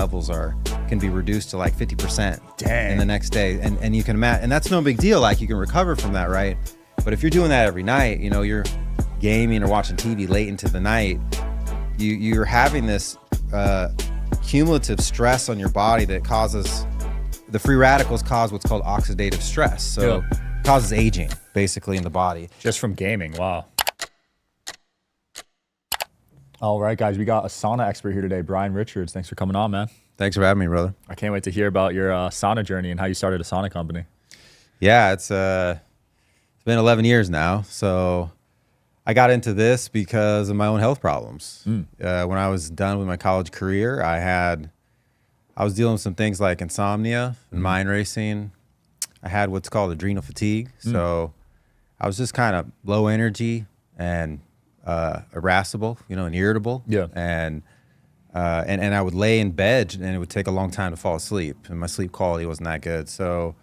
levels can be reduced to like 50% Dang. in the next day. And you can imagine, and that's no big deal. Like you can recover from that, right? But if you're doing that every night, you know, you're gaming or watching TV late into the night, you're having this cumulative stress on your body that causes, the free radicals cause what's called oxidative stress. So it causes aging basically in the body. Just from gaming, wow. All right, guys, we got a sauna expert here today, Brian Richards. Thanks for coming on, man. Thanks for having me, brother. I can't wait to hear about your sauna journey and how you started a sauna company. Yeah, it's been 11 years now. So I got into this because of my own health problems. When I was done with my college career, I was dealing with some things like insomnia and mind racing. I had what's called adrenal fatigue. So I was just kind of low energy and irascible, you know, and irritable. Yeah. And I would lay in bed and it would take a long time to fall asleep, and my sleep quality wasn't that good. So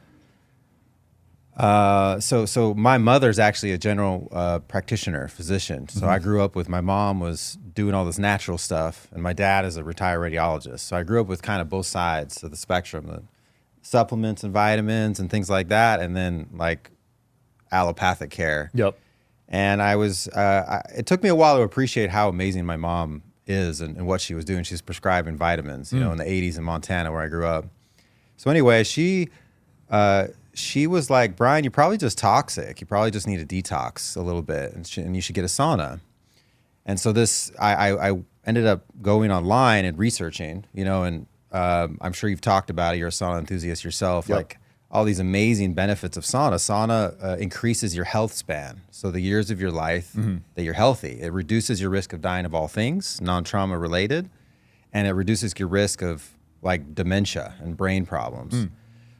my mother's actually a general practitioner, physician. So I grew up with, my mom was doing all this natural stuff, and my dad is a retired radiologist. So I grew up with kind of both sides of the spectrum, the supplements and vitamins and things like that, and then like allopathic care. Yep. And it took me a while to appreciate how amazing my mom is and what she was doing. She's prescribing vitamins, you know, in the 80s in Montana where I grew up. So anyway, she was like, Brian, you're probably just toxic. You probably just need a detox a little bit, and you should get a sauna. And so I ended up going online and researching, you know, and I'm sure you've talked about it. You're a sauna enthusiast yourself. Yep. Like all these amazing benefits of sauna. Sauna increases your health span. So the years of your life that you're healthy. It reduces your risk of dying of all things, non-trauma related, and it reduces your risk of like dementia and brain problems.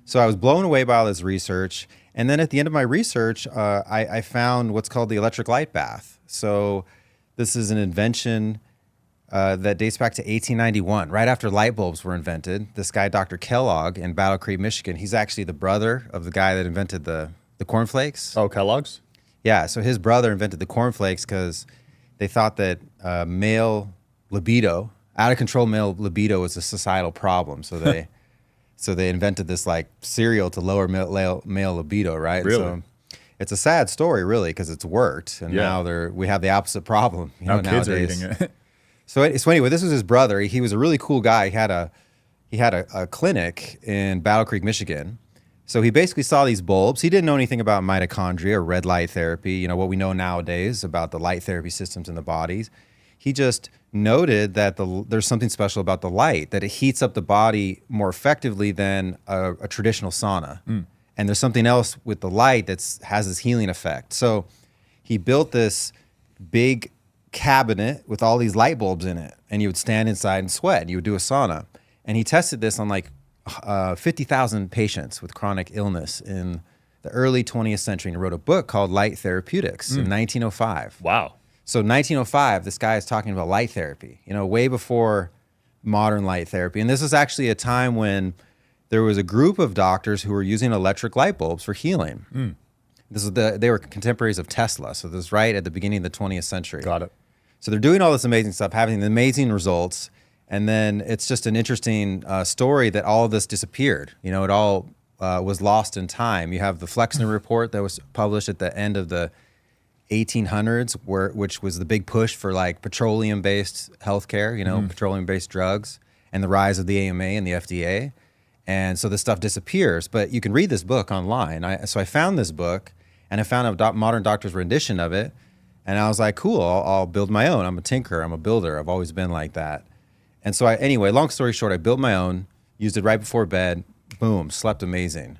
So I was blown away by all this research. And then at the end of my research, I found what's called the electric light bath. So this is an invention that dates back to 1891, right after light bulbs were invented. This guy, Dr. Kellogg in Battle Creek, Michigan, he's actually the brother of the guy that invented the cornflakes. Oh, Kellogg's? Yeah, so his brother invented the cornflakes because they thought that male libido, out of control male libido, was a societal problem. So they invented this like cereal to lower male libido, right? Really? So it's a sad story, really, because it's worked, and now we have the opposite problem. You know, kids nowadays. are eating it. So anyway, this was his brother. He was a really cool guy. He had a clinic in Battle Creek, Michigan. So he basically saw these bulbs. He didn't know anything about mitochondria or red light therapy, you know, what we know nowadays about the light therapy systems in the bodies. He just noted that there's something special about the light, that it heats up the body more effectively than a traditional sauna. And there's something else with the light that has this healing effect. So he built this big cabinet with all these light bulbs in it, and you would stand inside and sweat, and you would do a sauna. And he tested this on like 50,000 patients with chronic illness in the early 20th century, and he wrote a book called Light Therapeutics in 1905. Wow. So 1905, this guy is talking about light therapy, you know, way before modern light therapy. And this is actually a time when there was a group of doctors who were using electric light bulbs for healing. They were contemporaries of Tesla. So this was right at the beginning of the 20th century. Got it. So they're doing all this amazing stuff, having amazing results. And then it's just an interesting story that all of this disappeared. You know, it all was lost in time. You have the Flexner report that was published at the end of the 1800s, which was the big push for like petroleum-based healthcare, you know, petroleum-based drugs, and the rise of the AMA and the FDA. And so this stuff disappears, but you can read this book online. So I found this book, and I found a modern doctor's rendition of it, and I was like, cool, I'll build my own. I'm a tinker, I'm a builder. I've always been like that. And so anyway, long story short, I built my own, used it right before bed, boom, slept amazing.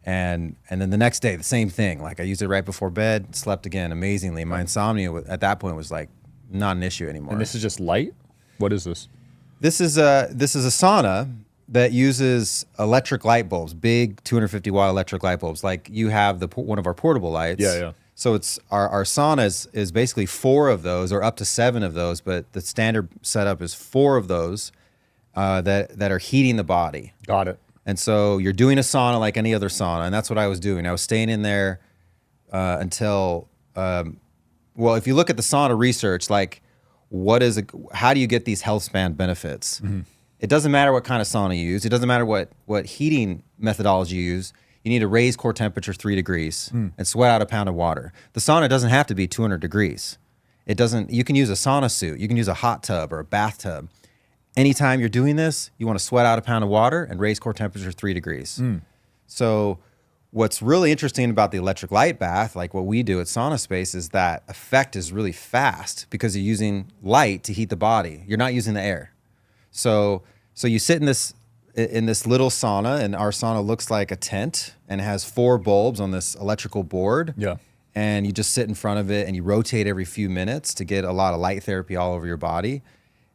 And then the next day, the same thing. Like I used it right before bed, slept again amazingly. My insomnia at that point was like not an issue anymore. And this is just light? What is this? This is a sauna that uses electric light bulbs, big 250 watt electric light bulbs. Like you have one of our portable lights. Yeah. So it's our sauna is basically 4 of those, or up to 7 of those, but the standard setup is 4 of those that are heating the body. Got it. And so you're doing a sauna like any other sauna, and that's what I was doing. I was staying in there until, well, if you look at the sauna research, like how do you get these health span benefits? it doesn't matter what kind of sauna you use. It doesn't matter what heating methodology you use. You need to raise core temperature 3 degrees and sweat out a pound of water. The sauna doesn't have to be 200 degrees. It doesn't. You can use a sauna suit. You can use a hot tub or a bathtub. Anytime you're doing this, you want to sweat out a pound of water and raise core temperature 3 degrees. So what's really interesting about the electric light bath, like what we do at SaunaSpace, is that effect is really fast because you're using light to heat the body. You're not using the air. So you sit in this little sauna, and our sauna looks like a tent and it has 4 bulbs on this electrical board. Yeah. And you just sit in front of it and you rotate every few minutes to get a lot of light therapy all over your body.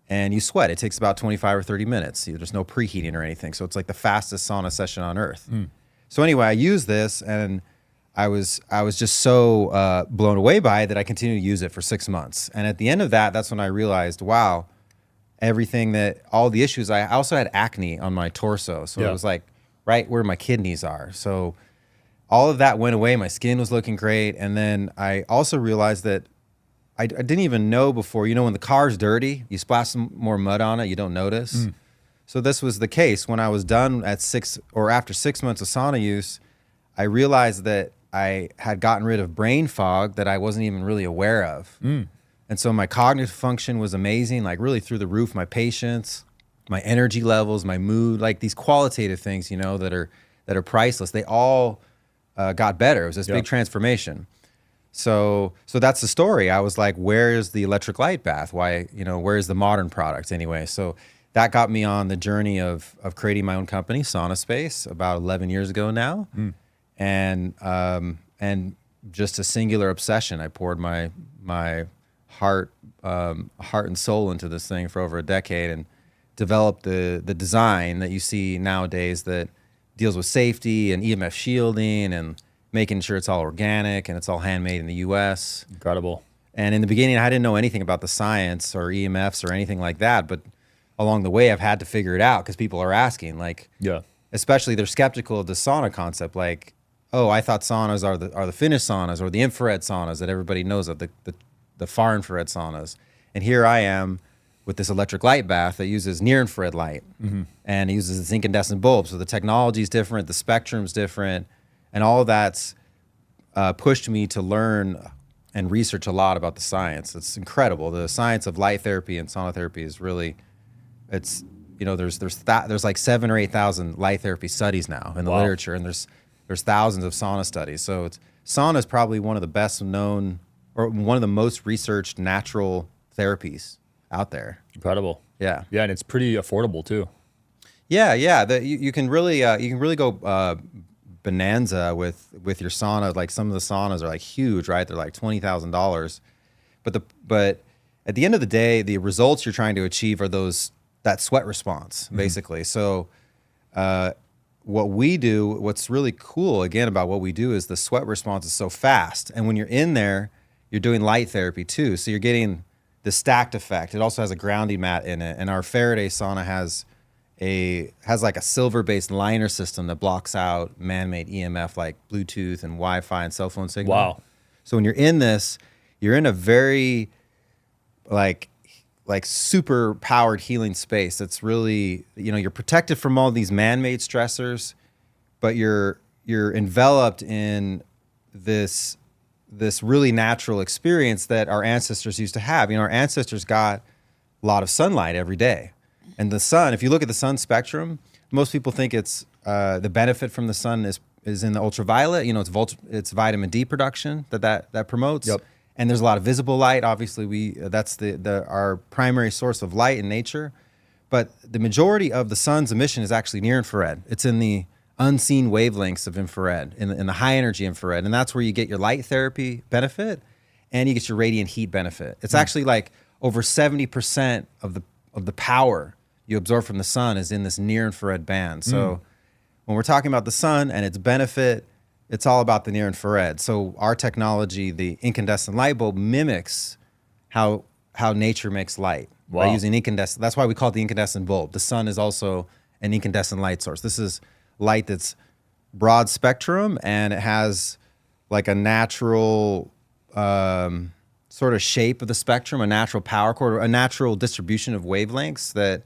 And you sweat. It takes about 25 or 30 minutes. There's no preheating or anything. So it's like the fastest sauna session on earth. So anyway, I used this, and I was just so blown away by it that I continued to use it for 6 months. And at the end of that, that's when I realized, wow, all the issues. I also had acne on my torso. So it was like right where my kidneys are. So all of that went away. My skin was looking great. And then I also realized that I didn't even know before, when the car's dirty, you splash some more mud on it, you don't notice. So this was the case. When I was done after 6 months of sauna use, I realized that I had gotten rid of brain fog that I wasn't even really aware of. And so my cognitive function was amazing, like really through the roof. My patience, my energy levels, my mood, like these qualitative things, that are priceless. They all got better. It was this big transformation. So that's the story. I was like, where is the electric light bath? Why, where is the modern product anyway? So that got me on the journey of creating my own company, SaunaSpace, about 11 years ago now. And just a singular obsession. I poured my heart and soul into this thing for over a decade and developed the design that you see nowadays that deals with safety and EMF shielding and making sure it's all organic and it's all handmade in the US. Incredible. And in the beginning, I didn't know anything about the science or EMFs or anything like that. But along the way, I've had to figure it out because people are asking, especially they're skeptical of the sauna concept. Like, oh, I thought saunas are the Finnish saunas or the infrared saunas that everybody knows of, the far infrared saunas. And here I am with this electric light bath that uses near infrared light and it uses this incandescent bulb. So the technology is different, the spectrum's different. And all of that's pushed me to learn and research a lot about the science. It's incredible. The science of light therapy and sauna therapy is really, there's like 7,000 or 8,000 light therapy studies now in the literature, and there's thousands of sauna studies. So sauna is probably one of the best known or one of the most researched natural therapies out there. Incredible. Yeah. Yeah, and it's pretty affordable too. Yeah. You can really go bonanza with your sauna. Like some of the saunas are like huge, right? They're like $20,000. But at the end of the day, the results you're trying to achieve are that sweat response, basically. So what we do, what's really cool again about what we do is the sweat response is so fast. And when you're in there, you're doing light therapy too. So you're getting the stacked effect. It also has a grounding mat in it. And our Faraday sauna has like a silver-based liner system that blocks out man-made EMF like Bluetooth and Wi-Fi and cell phone signal. Wow. So when you're in this, you're in a very like super powered healing space. That's really, you're protected from all these man-made stressors, but you're enveloped in this really natural experience that our ancestors used to have. Our ancestors got a lot of sunlight every day. And the sun, if you look at the sun spectrum, most people think it's the benefit from the sun is in the ultraviolet. It's vitamin D production that promotes. Yep. And there's a lot of visible light. Obviously, that's our primary source of light in nature. But the majority of the sun's emission is actually near infrared. It's in the unseen wavelengths of infrared, in the high energy infrared, and that's where you get your light therapy benefit, and you get your radiant heat benefit. It's actually like over 70% of the power you absorb from the sun is in this near infrared band. So when we're talking about the sun and its benefit, it's all about the near infrared. So our technology, the incandescent light bulb, mimics how nature makes light by using incandescent. That's why we call it the incandescent bulb. The sun is also an incandescent light source. This is light that's broad spectrum, and it has like a natural sort of shape of the spectrum, a natural power cord, a natural distribution of wavelengths that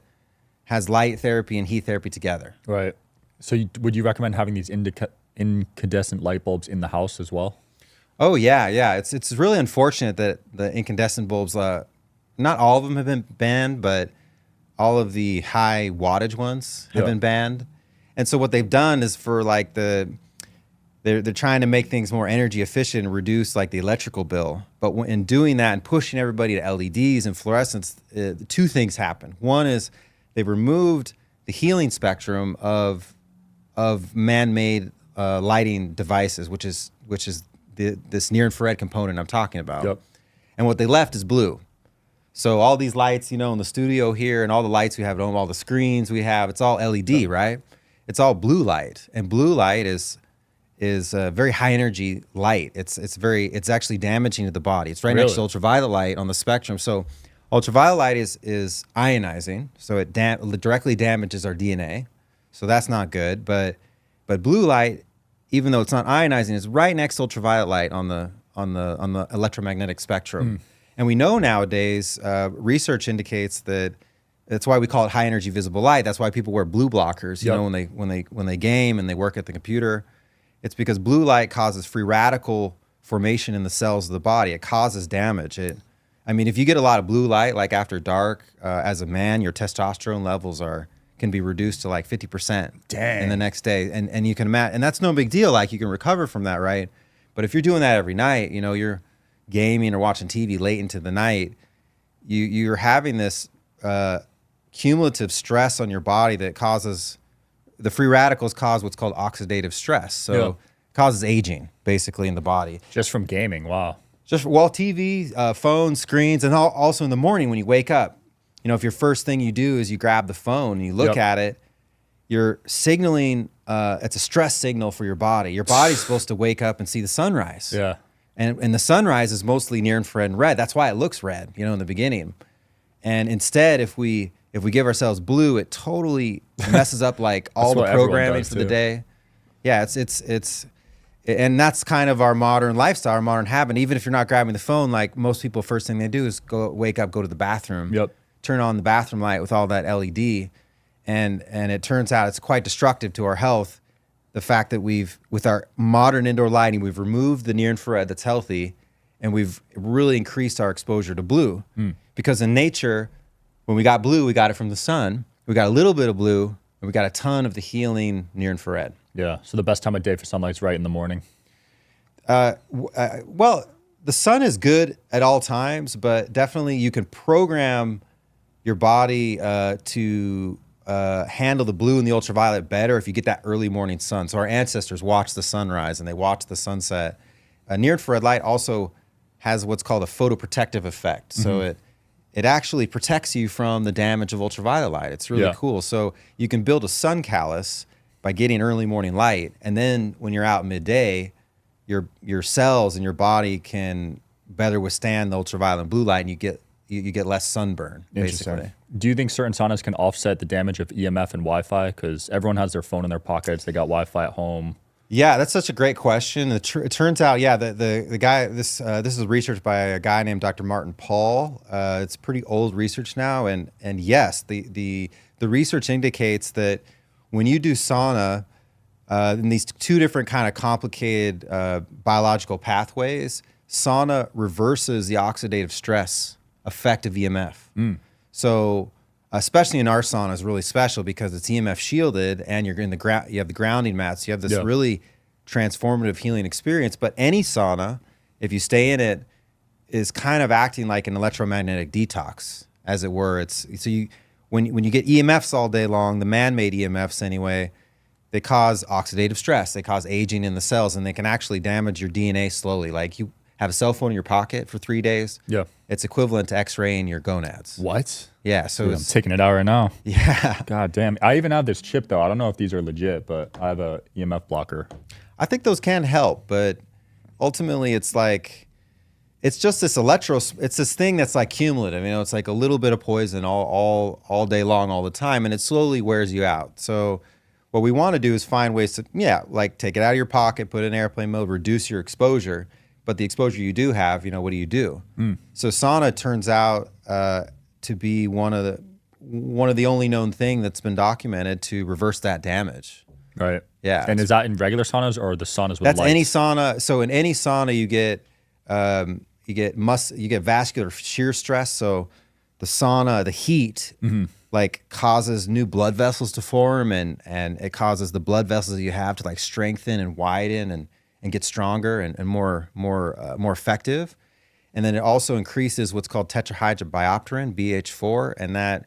has light therapy and heat therapy together. Right. So would you recommend having these incandescent light bulbs in the house as well? Oh yeah. It's really unfortunate that the incandescent bulbs, not all of them have been banned, but all of the high wattage ones have been banned. And so what they've done is for like they're trying to make things more energy efficient and reduce like the electrical bill. But in doing that and pushing everybody to LEDs and fluorescents, two things happen. One is they've removed the healing spectrum of man-made lighting devices, which is this near-infrared component I'm talking about. Yep. And what they left is blue. So all these lights, in the studio here and all the lights we have at home, all the screens we have, it's all LED, right? It's all blue light. And blue light is a very high energy light. It's actually damaging to the body. It's right next to ultraviolet light on the spectrum. So ultraviolet light is ionizing. So it directly damages our DNA. So that's not good. But blue light, even though it's not ionizing, is right next to ultraviolet light on the electromagnetic spectrum. And we know nowadays, research indicates that that's why we call it high energy visible light. That's why people wear blue blockers, when they game and they work at the computer. It's because blue light causes free radical formation in the cells of the body. It causes damage. If you get a lot of blue light, like after dark, as a man, your testosterone levels can be reduced to like 50% in the next day. And you can imagine, and that's no big deal. Like you can recover from that, right? But if you're doing that every night, you're gaming or watching TV late into the night, you're having this cumulative stress on your body that causes the free radicals cause what's called oxidative stress. So it causes aging basically in the body. Just from gaming. Wow. TV, phones, screens, and also in the morning when you wake up, if your first thing you do is you grab the phone and you look at it, you're signaling, it's a stress signal for your body. Your body's supposed to wake up and see the sunrise. Yeah. And the sunrise is mostly near infrared and red. That's why it looks red, in the beginning. And instead, if we give ourselves blue, it totally messes up like all the programming for the day. Yeah, and that's kind of our modern lifestyle, our modern habit. Even if you're not grabbing the phone, like most people, first thing they do is wake up, go to the bathroom, turn on the bathroom light with all that LED, and it turns out it's quite destructive to our health. The fact that with our modern indoor lighting, we've removed the near infrared that's healthy, and we've really increased our exposure to blue. Because in nature, when we got blue, we got it from the sun. We got a little bit of blue, and we got a ton of the healing near infrared. Yeah. So the best time of day for sunlight's right in the morning. Well, the sun is good at all times, but definitely you can program your body to handle the blue and the ultraviolet better if you get that early morning sun. So our ancestors watched the sunrise and they watched the sunset. Near infrared light also has what's called a photoprotective effect. So it actually protects you from the damage of ultraviolet light. It's really cool. So you can build a sun callus by getting early morning light, and then when you're out midday, your cells and your body can better withstand the ultraviolet and blue light, and you get less sunburn, basically. Do you think certain saunas can offset the damage of EMF and Wi-Fi? Because everyone has their phone in their pockets. They got Wi-Fi at home. Yeah, that's such a great question. It turns out, the guy, this is research by a guy named Dr. Martin Paul. It's pretty old research now, and yes, the research indicates that when you do sauna, in these two different kind of complicated biological pathways, sauna reverses the oxidative stress effect of EMF. So especially in our sauna is really special because it's EMF shielded and you're in the ground, you have the grounding mats, you have this really transformative healing experience. But any sauna, if you stay in it, is kind of acting like an electromagnetic detox, as it were. When you get EMFs all day long, the man-made EMFs anyway, they cause oxidative stress, they cause aging in the cells, and they can actually damage your DNA slowly. Like you have a cell phone in your pocket for 3 days. Yeah. It's equivalent to X-raying your gonads. What? Yeah. So dude, I'm taking it out right now. Yeah. God damn. I even have this chip though. I don't know if these are legit, but I have a EMF blocker. I think those can help, but ultimately it's just this it's this thing that's like cumulative. It's like a little bit of poison all day long, all the time, and it slowly wears you out. So what we want to do is find ways to, like take it out of your pocket, put it in airplane mode, reduce your exposure. But the exposure you do have, what do you do? So sauna turns out to be one of one of the only known thing that's been documented to reverse that damage. Right. Yeah. And is that in regular saunas or the saunas with That's lights? any sauna. So in any sauna, you get vascular shear stress. So the sauna, the heat, like causes new blood vessels to form, and it causes the blood vessels that you have to like strengthen and widen and get stronger and more effective. And then it also increases what's called tetrahydrobiopterin, BH4, and that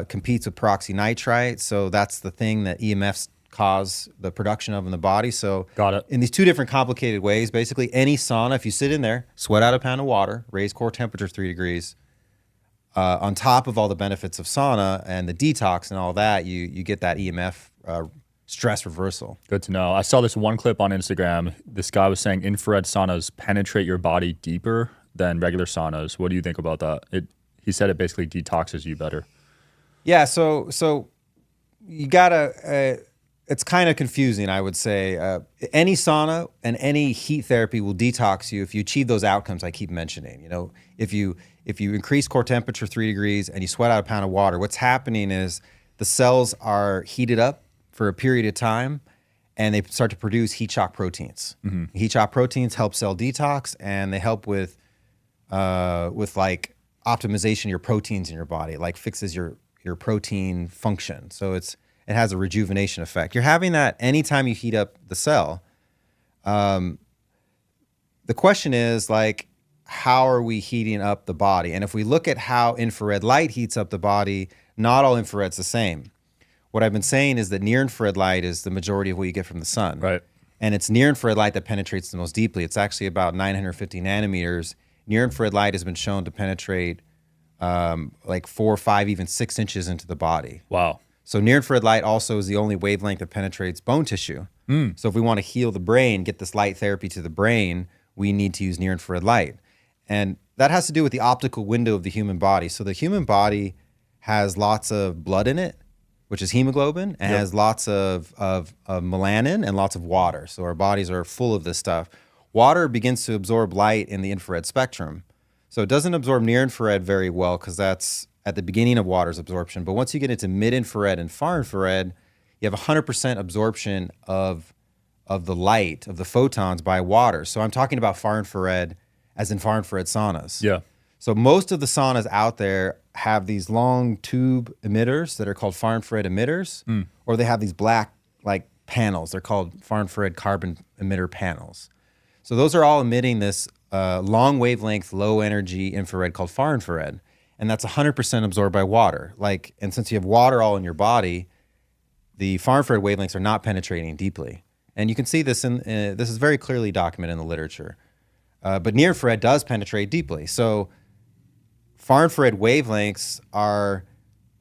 competes with peroxynitrite. So that's the thing that EMFs cause the production of in the body. So Got it. in these two different complicated ways, basically any sauna, if you sit in there, sweat out a pound of water, raise core temperature 3 degrees, on top of all the benefits of sauna and the detox and all that, you get that EMF stress reversal. Good to know. I saw this one clip on Instagram. This guy was saying infrared saunas penetrate your body deeper than regular saunas. What do you think about that? He said it basically detoxes you better. Yeah, so you gotta. It's kind of confusing, I would say. Any sauna and any heat therapy will detox you if you achieve those outcomes I keep mentioning. You know, if you increase core temperature 3 degrees and you sweat out a pound of water, what's happening is the cells are heated up for a period of time, and they start to produce heat shock proteins. Heat shock proteins help cell detox, and they help with like optimization of your proteins in your body. It like fixes your protein function. So it has a rejuvenation effect. You're having that anytime you heat up the cell. The question is like, how are we heating up the body? And if we look at how infrared light heats up the body, not all infrared's the same. What I've been saying is that near infrared light is the majority of what you get from the sun. Right. And it's near infrared light that penetrates the most deeply. It's actually about 950 nanometers. Near infrared light has been shown to penetrate like 4, 5, even 6 inches into the body. Wow. So near infrared light also is the only wavelength that penetrates bone tissue. So if we want to heal the brain, get this light therapy to the brain, we need to use near infrared light. And that has to do with the optical window of the human body. So the human body has lots of blood in it, which is hemoglobin, and has lots of melanin and lots of water. So our bodies are full of this stuff. Water begins to absorb light in the infrared spectrum. So it doesn't absorb near infrared very well because that's at the beginning of water's absorption. But once you get into mid infrared and far infrared, you have 100% absorption of the light, of the photons by water. So I'm talking about far infrared as in far infrared saunas. Yeah. So most of the saunas out there have these long tube emitters that are called far infrared emitters, or they have these black like panels. They're called far infrared carbon emitter panels. So those are all emitting this long wavelength, low energy infrared called far infrared. And that's 100% absorbed by water. And since you have water all in your body, the far infrared wavelengths are not penetrating deeply. And you can see this this is very clearly documented in the literature. But near infrared does penetrate deeply. So far infrared wavelengths are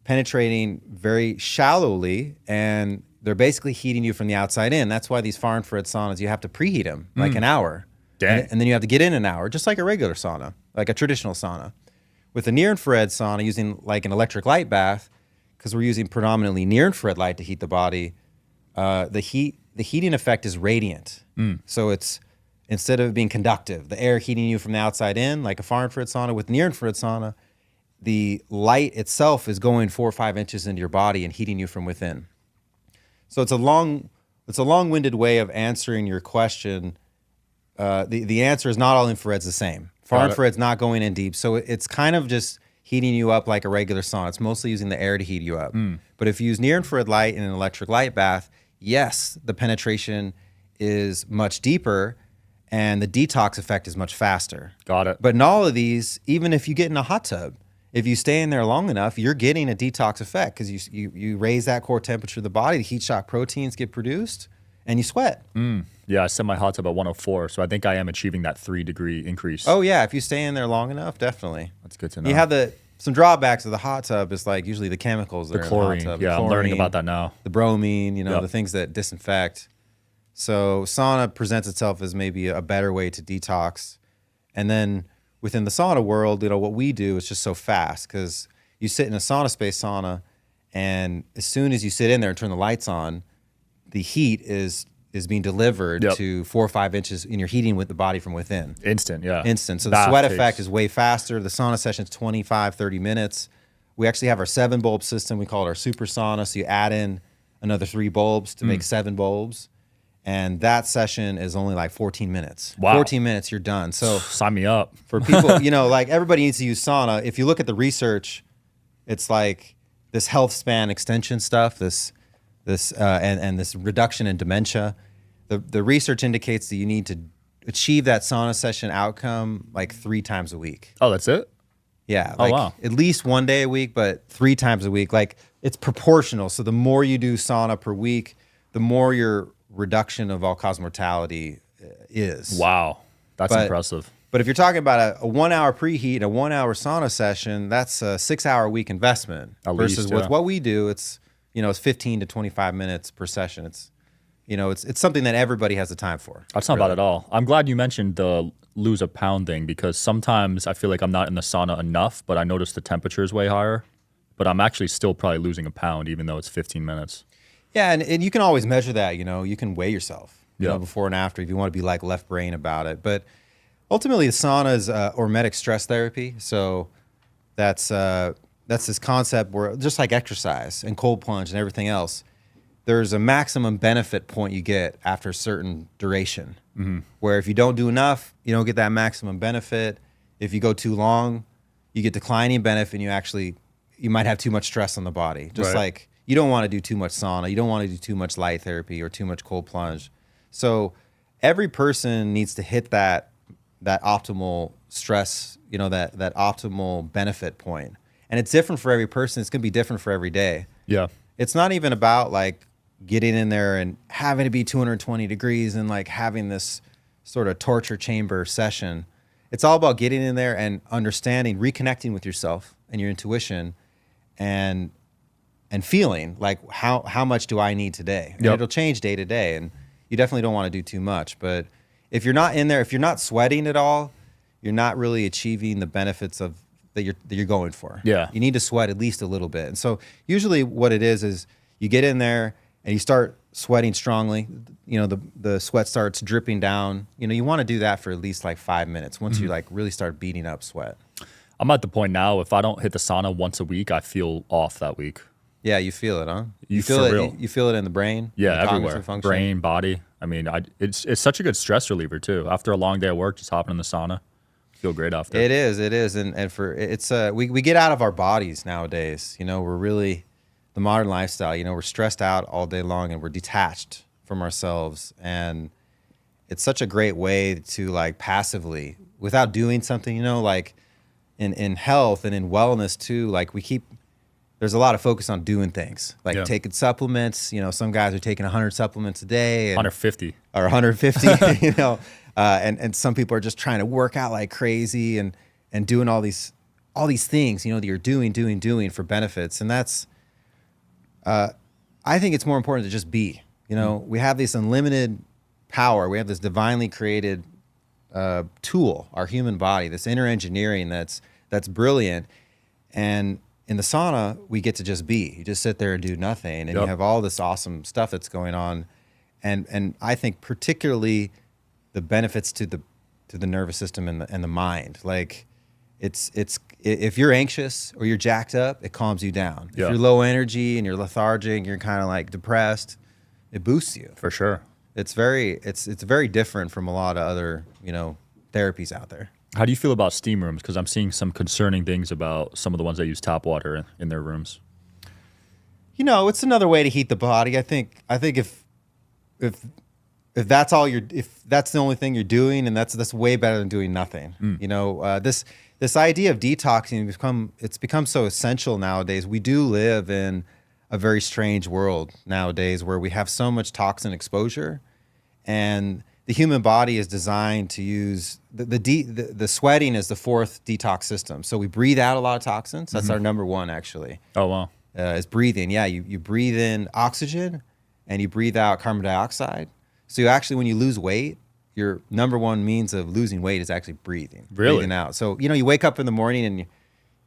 penetrating very shallowly, and they're basically heating you from the outside in. That's why these far infrared saunas, you have to preheat them like an hour. Dang. And then you have to get in an hour, just like a regular sauna, like a traditional sauna. With a near infrared sauna, using like an electric light bath, because we're using predominantly near infrared light to heat the body, the heating effect is radiant. So it's, instead of being conductive, the air heating you from the outside in, like a far infrared sauna, with near infrared sauna, the light itself is going 4 or 5 inches into your body and heating you from within. So it's a long-winded way of answering your question. The answer is not all infrared's the same. Far infrared's not going in deep, so it's kind of just heating you up like a regular sauna. It's mostly using the air to heat you up. But if you use near infrared light in an electric light bath, yes, the penetration is much deeper, and the detox effect is much faster. Got it. But in all of these, even if you get in a hot tub, if you stay in there long enough, you're getting a detox effect because you raise that core temperature of the body, the heat shock proteins get produced, and you sweat. Yeah, I set my hot tub at 104, so I think I am achieving that 3-degree increase. Oh yeah, if you stay in there long enough, definitely. That's good to know. You have some drawbacks of the hot tub is like usually the chemicals that are chlorine. in the hot tub. Yeah, the I'm learning about that now. The bromine, the things that disinfect. So sauna presents itself as maybe a better way to detox. And then within the sauna world, what we do is just so fast because you sit in a SaunaSpace sauna, and as soon as you sit in there and turn the lights on, the heat is being delivered to 4 or 5 inches, and you're heating with the body from within. Instant, yeah. Instant. So the sweat effect is way faster. The sauna session is 25, 30 minutes. We actually have our 7 bulb system. We call it our super sauna. So you add in another 3 bulbs to make 7 bulbs. And that session is only like 14 minutes. Wow. 14 minutes, you're done. So sign me up. for people, you know, like everybody needs to use sauna. If you look at the research, it's like this health span extension stuff, this and this reduction in dementia. The research indicates that you need to achieve that sauna session outcome like 3 times a week. Oh, that's it? Yeah. Oh, Like wow. At least 1 day a week, but 3 times a week. Like it's proportional. So the more you do sauna per week, the more your reduction of all-cause mortality is. Wow. That's impressive. But if you're talking about a 1 hour preheat and a 1 hour sauna session, that's a 6 hour a week investment. At versus least, with yeah. what we do, it's, you know, it's 15 to 25 minutes per session. It's, you know, it's something that everybody has the time for. That's not bad at all. I'm glad you mentioned the lose a pound thing, because sometimes I feel like I'm not in the sauna enough, but I notice the temperature is way higher. But I'm actually still probably losing a pound, even though it's 15 minutes. Yeah, and you can always measure that. You know, you can weigh yourself, you Yeah. know, before and after if you want to be like left brain about it. But ultimately, the sauna is hormetic stress therapy. So that's this concept where, just like exercise and cold plunge and everything else, there's a maximum benefit point you get after a certain duration. Mm-hmm. Where if you don't do enough, you don't get that maximum benefit. If you go too long, you get declining benefit, and you might have too much stress on the body. Just Right. like you don't want to do too much sauna, you don't want to do too much light therapy or too much cold plunge. So every person needs to hit that optimal stress, you know, that optimal benefit point. And it's different for every person. It's going to be different for every day. Yeah. It's not even about like getting in there and having to be 220 degrees and like having this sort of torture chamber session. It's all about getting in there and understanding, reconnecting with yourself and your intuition, and feeling like how much do I need today? And Yep. it'll change day to day, and you definitely don't want to do too much. But if you're not in there, if you're not sweating at all, you're not really achieving the benefits of that you're going for. Yeah. You need to sweat at least a little bit. And so usually what it is you get in there and you start sweating strongly. You know, the sweat starts dripping down. You know, you want to do that for at least like 5 minutes once you like really start beating up sweat. I'm at the point now, if I don't hit the sauna once a week, I feel off that week. Yeah, you feel it, huh? You feel for it. real. You feel it in the brain. Yeah, the cognitive everywhere. function? Brain, body. I mean, it's such a good stress reliever too. After a long day at work, just hopping in the sauna, feel great after. It is, and for it's we get out of our bodies nowadays. You know, we're really the modern lifestyle. You know, we're stressed out all day long, and we're detached from ourselves. And it's such a great way to like passively, without doing something. You know, like in health and in wellness too. Like there's a lot of focus on doing things, like Yeah. taking supplements. You know, some guys are taking 100 supplements a day, and 150. or 150, you know, and some people are just trying to work out like crazy and doing all these things, you know, that you're doing for benefits. And that's, I think it's more important to just be, you know, we have this unlimited power. We have this divinely created tool, our human body, this inner engineering that's brilliant. And in the sauna, we get to just be. You just sit there and do nothing, and Yep. you have all this awesome stuff that's going on. And I think particularly the benefits to the nervous system and the mind. Like it's if you're anxious or you're jacked up, it calms you down. Yeah. If you're low energy and you're lethargic and you're kind of like depressed, it boosts you. For sure. It's very different from a lot of other, you know, therapies out there. How do you feel about steam rooms? Because I'm seeing some concerning things about some of the ones that use tap water in their rooms. You know, it's another way to heat the body. I think if that's all if that's the only thing you're doing, and that's way better than doing nothing. You know, this idea of detoxing it's become so essential nowadays. We do live in a very strange world nowadays where we have so much toxin exposure, and the human body is designed to use the sweating is the 4th detox system. So we breathe out a lot of toxins. That's our number 1 actually. Oh, wow. Is breathing. Yeah, you breathe in oxygen and you breathe out carbon dioxide. So you actually, when you lose weight, your number 1 means of losing weight is actually breathing. Really? Breathing out. So, you know, you wake up in the morning and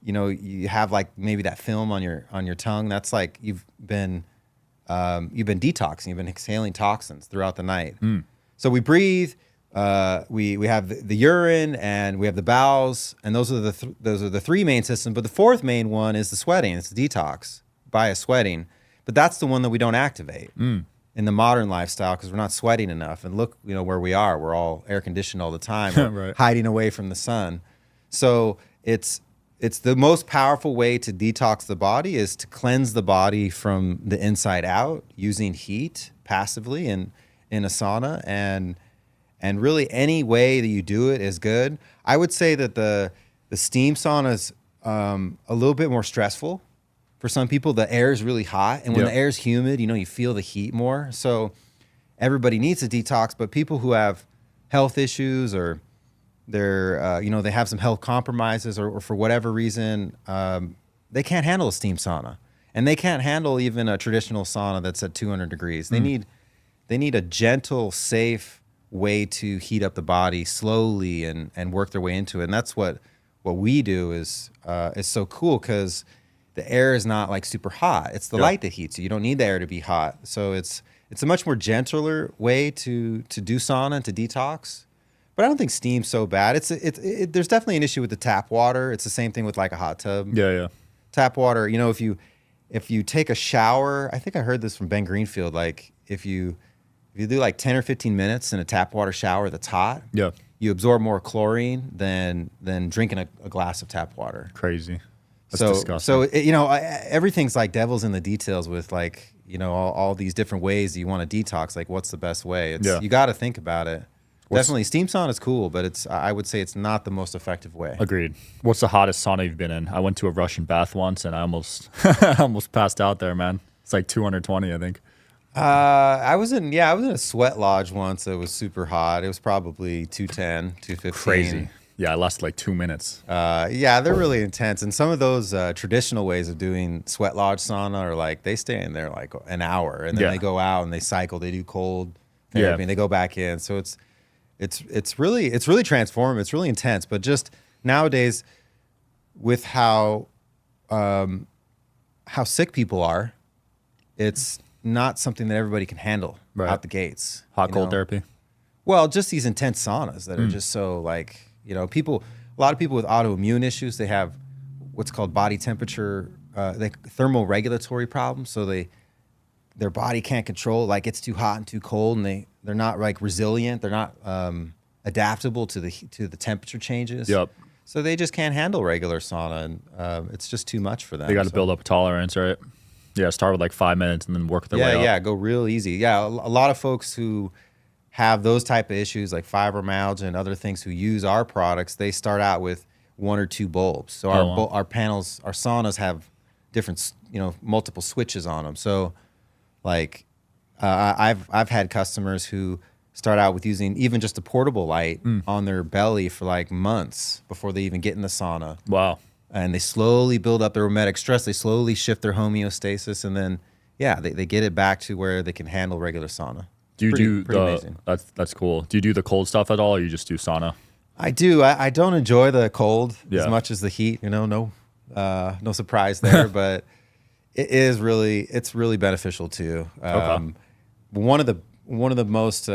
you know, you have like maybe that film on your tongue. That's like you've been detoxing. You've been exhaling toxins throughout the night. So we breathe, we have the urine and we have the bowels, and those are the three main systems. But the fourth main one is the sweating. It's the detox by sweating, but that's the one that we don't activate in the modern lifestyle because we're not sweating enough. And look, where we are. We're all air conditioned all the time, Right. hiding away from the sun. So it's the most powerful way to detox the body is to cleanse the body from the inside out using heat passively in a sauna, and really any way that you do it is good. I would say that the steam sauna is a little bit more stressful for some people. The air is really hot, and when the air is humid, you feel the heat more. So everybody needs a detox, but people who have health issues or they're they have some health compromises or for whatever reason, they can't handle a steam sauna, and they can't handle even a traditional sauna that's at 200 degrees. They need a gentle, safe way to heat up the body slowly and work their way into it. And that's what we do is so cool because the air is not like super hot. It's the light that heats you. You don't need the air to be hot. So it's a much more gentler way to do sauna and to detox. But I don't think steam's so bad. There's definitely an issue with the tap water. It's the same thing with like a hot tub. Yeah. Tap water, if you take a shower, I think I heard this from Ben Greenfield, like if you do like 10 or 15 minutes in a tap water shower that's hot, you absorb more chlorine than drinking a glass of tap water. Crazy. That's disgusting. So everything's like devil's in the details with like, all these different ways that you want to detox. Like what's the best way? You got to think about it. Definitely steam sauna is cool, but I would say it's not the most effective way. Agreed. What's the hottest sauna you've been in? I went to a Russian bath once and I almost almost passed out there, man. It's like 220, I think. I was in a sweat lodge once that was super hot. It was probably 210, 215. Crazy. Yeah, I lasted like 2 minutes. They're really intense. And some of those traditional ways of doing sweat lodge sauna are like they stay in there like an hour and then they go out and they cycle. They do cold therapy and they go back in. So it's really transformative. It's really intense. But just nowadays, with how sick people are, it's not something that everybody can handle out the gates. Hot cold therapy. Well, just these intense saunas that are just so like a lot of people with autoimmune issues, they have what's called body temperature, thermal regulatory problems. So their body can't control, like it's too hot and too cold, and they're not like resilient. They're not adaptable to the temperature changes. Yep. So they just can't handle regular sauna, and it's just too much for them. They got to build up a tolerance, right? Yeah, start with like 5 minutes and then work their way up. Yeah, go real easy. Yeah, a lot of folks who have those type of issues like fibromyalgia and other things who use our products, they start out with 1 or 2 bulbs. So our panels, our saunas have different, multiple switches on them. So like I've had customers who start out with using even just a portable light on their belly for like months before they even get in the sauna. Wow. And they slowly build up their hormetic stress. They slowly shift their homeostasis, and then they get it back to where they can handle regular sauna. Do you pretty amazing. That's cool. Do you do the cold stuff at all, or you just do sauna? I do. I don't enjoy the cold Yeah. as much as the heat. No surprise there, but it's really beneficial too. Okay. One of the most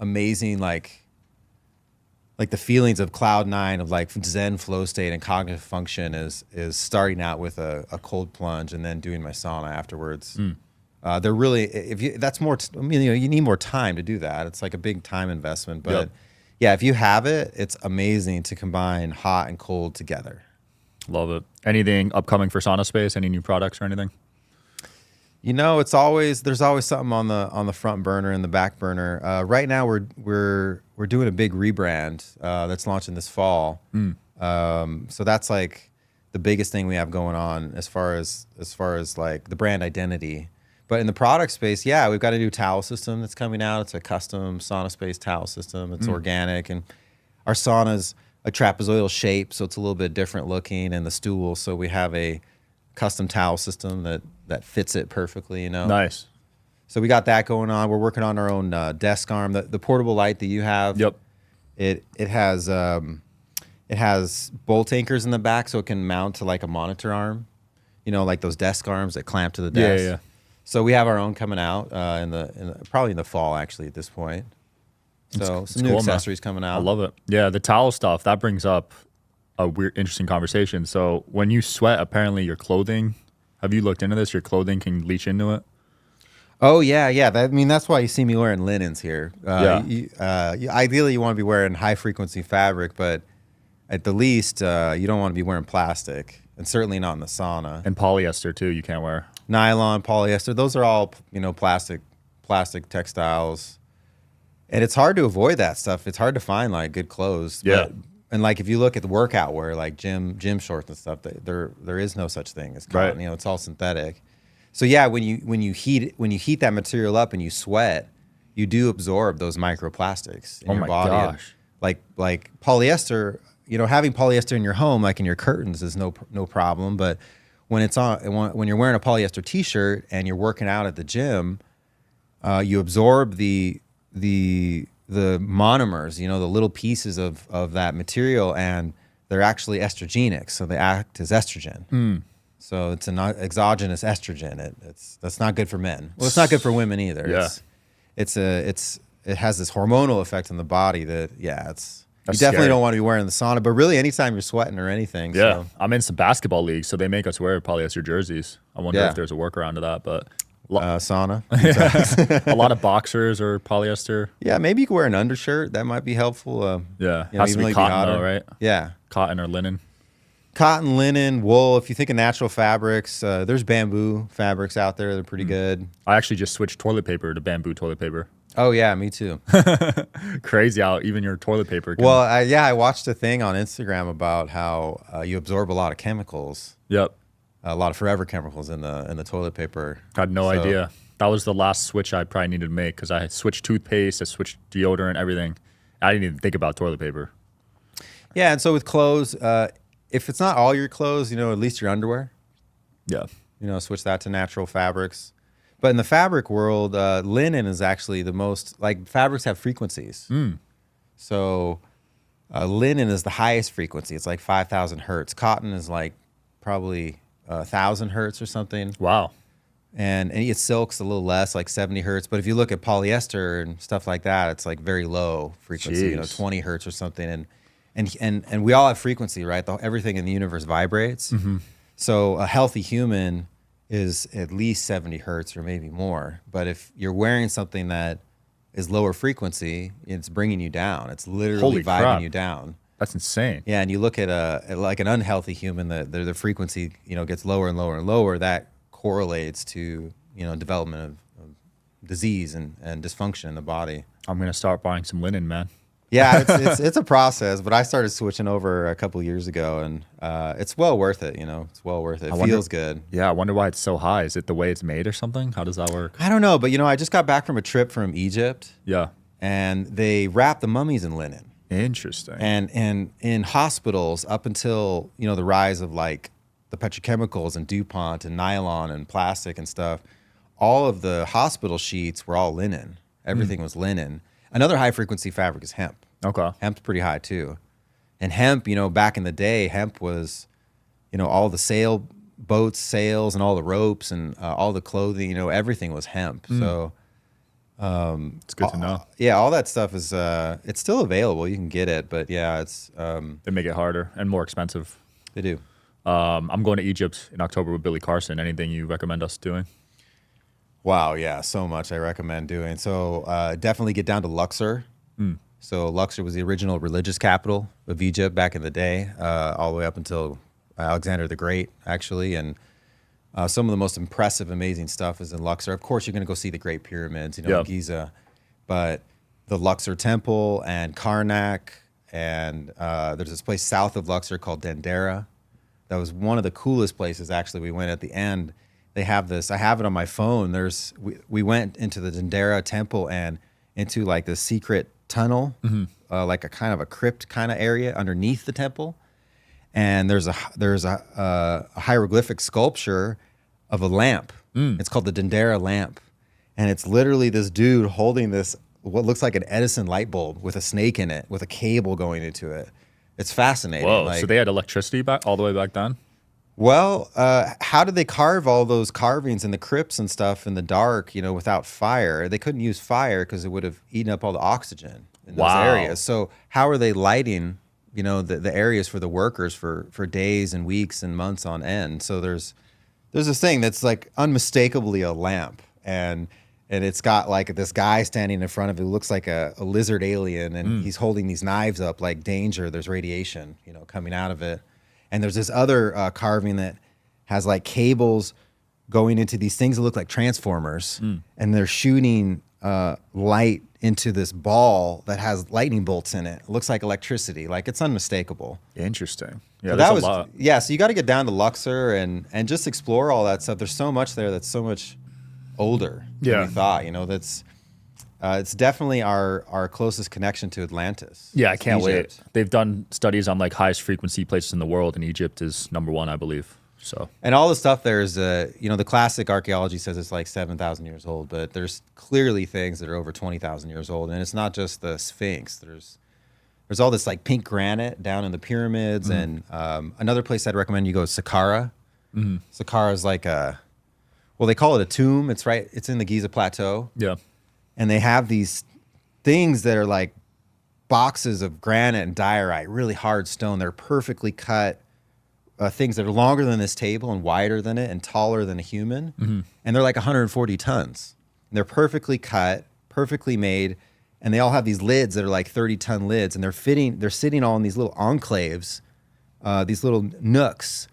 amazing like the feelings of cloud 9 of like Zen flow state and cognitive function is starting out with a cold plunge and then doing my sauna afterwards. They're really that's more. You need more time to do that. It's like a big time investment, but if you have it, it's amazing to combine hot and cold together. Love it. Anything upcoming for SaunaSpace? Any new products or anything? There's always something on the front burner and the back burner. Right now we're doing a big rebrand that's launching this fall. So that's like the biggest thing we have going on as far as like the brand identity. But in the product space, we've got a new towel system that's coming out. It's a custom SaunaSpace towel system. It's organic, and our sauna's a trapezoidal shape, so it's a little bit different looking, and the stool. So we have a custom towel system that fits it perfectly. Nice. So we got that going on. We're working on our own desk arm. The portable light that you have. Yep. It has bolt anchors in the back, so it can mount to like a monitor arm. Like those desk arms that clamp to the desk. Yeah. So we have our own coming out probably in the fall actually at this point. So It's some new cool, man. accessories coming I out. love it. Yeah, the towel stuff, that brings up a weird, interesting conversation. So when you sweat, apparently your clothing, have you looked into this? Your clothing can leach into it? Oh yeah, yeah. I mean, that's why you see me wearing linens here. Yeah. Ideally, you want to be wearing high frequency fabric, but at the least, you don't want to be wearing plastic, and certainly not in the sauna. And polyester too, you can't wear. Nylon, polyester, those are all plastic textiles, and it's hard to avoid that stuff. It's hard to find like good clothes. Yeah. And like if you look at the workout wear, like gym shorts and stuff, there is no such thing as cotton. Right. It's all synthetic. So yeah, when you heat that material up and you sweat, you do absorb those microplastics in your body. Gosh. And like polyester, having polyester in your home, like in your curtains, is no problem. But when when you're wearing a polyester T-shirt and you're working out at the gym, you absorb the monomers, the little pieces of that material, and they're actually estrogenic, so they act as estrogen. So it's an exogenous estrogen. That's not good for men. Well, it's not good for women either. Yeah. It has this hormonal effect on the body that you That's definitely scary. don't want to be wearing in the sauna. But really, anytime you're sweating or anything. Yeah. So. I'm in some basketball leagues, so they make us wear polyester jerseys. I wonder Yeah. if there's a workaround to that, but Sauna. a lot of boxers are polyester. Yeah, maybe you could wear an undershirt. That might be helpful. Yeah. Has Has to be cotton though, right? Yeah. Cotton or linen. Cotton, linen, wool. If you think of natural fabrics, there's bamboo fabrics out there. They're pretty good. I actually just switched toilet paper to bamboo toilet paper. Oh, yeah, me too. Crazy how even your toilet paper can... Well, I watched a thing on Instagram about how you absorb a lot of chemicals, Yep. a lot of forever chemicals in the toilet paper. I had no idea. That was the last switch I probably needed to make because I had switched toothpaste, I switched deodorant, everything. I didn't even think about toilet paper. Yeah, and so with clothes, if it's not all your clothes, at least your underwear. Yeah. Switch that to natural fabrics. But in the fabric world, linen is actually the most, like, fabrics have frequencies. So linen is the highest frequency. It's like 5,000 hertz. Cotton is like probably 1,000 hertz or something. Wow. And silk's a little less, like 70 hertz. But if you look at polyester and stuff like that, it's like very low frequency, Jeez. 20 hertz or something. And we all have frequency, right? Everything in the universe vibrates. So a healthy human is at least 70 hertz or maybe more. But if you're wearing something that is lower frequency, it's bringing you down. It's literally Holy vibing crap. you down. That's insane. Yeah, and you look at like an unhealthy human, the frequency gets lower and lower and lower. That correlates to development of disease and dysfunction in the body. I'm going to start buying some linen, man. Yeah, it's a process, but I started switching over a couple years ago, and it's well worth it. It's well worth it. It feels good. Yeah, I wonder why it's so high. Is it the way it's made or something? How does that work? I don't know, but I just got back from a trip from Egypt, Yeah. and they wrap the mummies in linen. Interesting. And in hospitals, up until the rise of like the petrochemicals and DuPont and nylon and plastic and stuff, all of the hospital sheets were all linen. Everything was linen. Another high frequency fabric is hemp. Okay. Hemp's pretty high too. And hemp, back in the day, hemp was, all the sailboats, sails, and all the ropes and all the clothing, everything was hemp. So It's good to know. yeah, all that stuff is it's still available. You can get it, but yeah, it's They make it harder and more expensive. they do. I'm going to Egypt in October with Billy Carson. Anything you recommend us doing? Wow, yeah, so much I recommend doing. So definitely get down to Luxor. So Luxor was the original religious capital of Egypt back in the day, all the way up until Alexander the Great, actually. And some of the most impressive, amazing stuff is in Luxor. Of course, you're going to go see the Great Pyramids, Yeah. Giza, but the Luxor Temple and Karnak, and there's this place south of Luxor called Dendera. That was one of the coolest places, actually. We went at the end. They have this. I have it on my phone. We went into the Dendera temple and into like this secret tunnel, like a kind of a crypt kind of area underneath the temple. And there's a hieroglyphic sculpture of a lamp. It's called the Dendera lamp, and it's literally this dude holding this what looks like an Edison light bulb with a snake in it, with a cable going into it. It's fascinating. Whoa! Like, So they had electricity all the way back then? well, how did they carve all those carvings in the crypts and stuff in the dark, without fire? They couldn't use fire because it would have eaten up all the oxygen in those areas. So how are they lighting, you know, the areas for the workers for days and weeks and months on end? So there's this thing that's like unmistakably a lamp, and it's got like this guy standing in front of it who looks like a lizard alien, and he's holding these knives up like danger. There's radiation, you know, coming out of it. And there's this other carving that has like cables going into these things that look like transformers, and they're shooting light into this ball that has lightning bolts in it. It looks like electricity. Like, it's unmistakable. Interesting. Yeah, so that was a lot. Yeah. So you got to get down to Luxor and just explore all that stuff. There's so much there that's so much older than we thought. You know, that's it's definitely our closest connection to Atlantis. Yeah, I can't wait. They've done studies on like highest frequency places in the world, and Egypt is #1, I believe. So, and all the stuff there is, you know, the classic archaeology says it's like 7,000 years old, but there's clearly things that are over 20,000 years old, and it's not just the Sphinx. There's all this like pink granite down in the pyramids, and another place I'd recommend you go is Saqqara. Saqqara is like well, they call it a tomb. It's in the Giza Plateau. Yeah. And they have these things that are like boxes of granite and diorite, really hard stone. They're perfectly cut things that are longer than this table and wider than it and taller than a human. And they're like 140 tons. And they're perfectly cut, perfectly made. And they all have these lids that are like 30-ton lids. And they're sitting all in these little enclaves, these little nooks,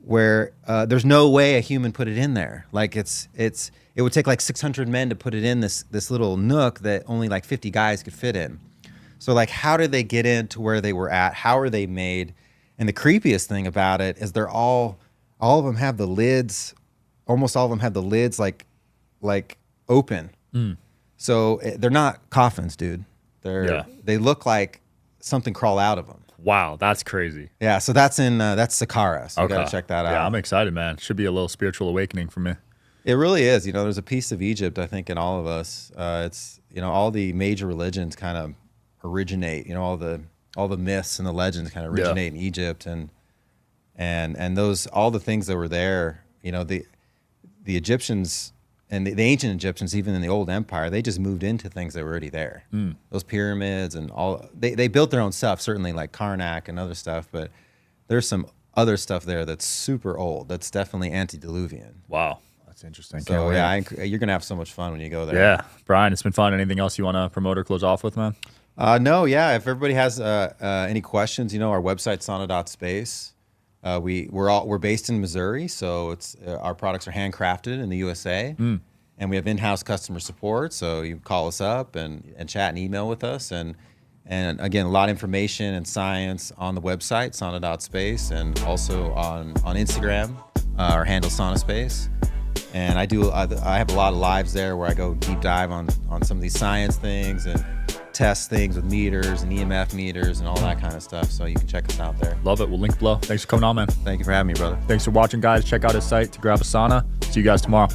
where there's no way a human put it in there. Like it would take like 600 men to put it in this little nook that only like 50 guys could fit in. So like, how did they get into where they were at? How are they made? And the creepiest thing about it is they're all of them have the lids, almost all of them have the lids like open. So they're not coffins, dude. They look like something crawl out of them. Wow, that's crazy. Yeah, so that's Saqqara. So you gotta check that out. Yeah, I'm excited, man. Should be a little spiritual awakening for me. It really is. You know, there's a piece of Egypt, I think, in all of us. It's, you know, all the major religions kind of originate. You know, all the myths and the legends kind of originate in Egypt, and those, all the things that were there. You know, the Egyptians and the ancient Egyptians, even in the old empire, they just moved into things that were already there. Those pyramids and all, they built their own stuff, certainly like Karnak and other stuff, but there's some other stuff there that's super old. That's definitely antediluvian. Wow. That's interesting. So yeah, you're going to have so much fun when you go there. Yeah. Brian, it's been fun. Anything else you want to promote or close off with, man? No, yeah. If everybody has any questions, you know, our website, sauna.space. We're based in Missouri, so it's our products are handcrafted in the USA, and we have in-house customer support. So you call us up and chat and email with us, and again, a lot of information and science on the website, sauna.space, and also on Instagram, our handle SaunaSpace. And I have a lot of lives there where I go deep dive on some of these science things and test things with meters and EMF meters and all that kind of stuff. So you can check us out there. Love it. We'll link below. Thanks for coming on, man. Thank you for having me, brother. Thanks for watching, guys. Check out his site to grab a sauna. See you guys tomorrow.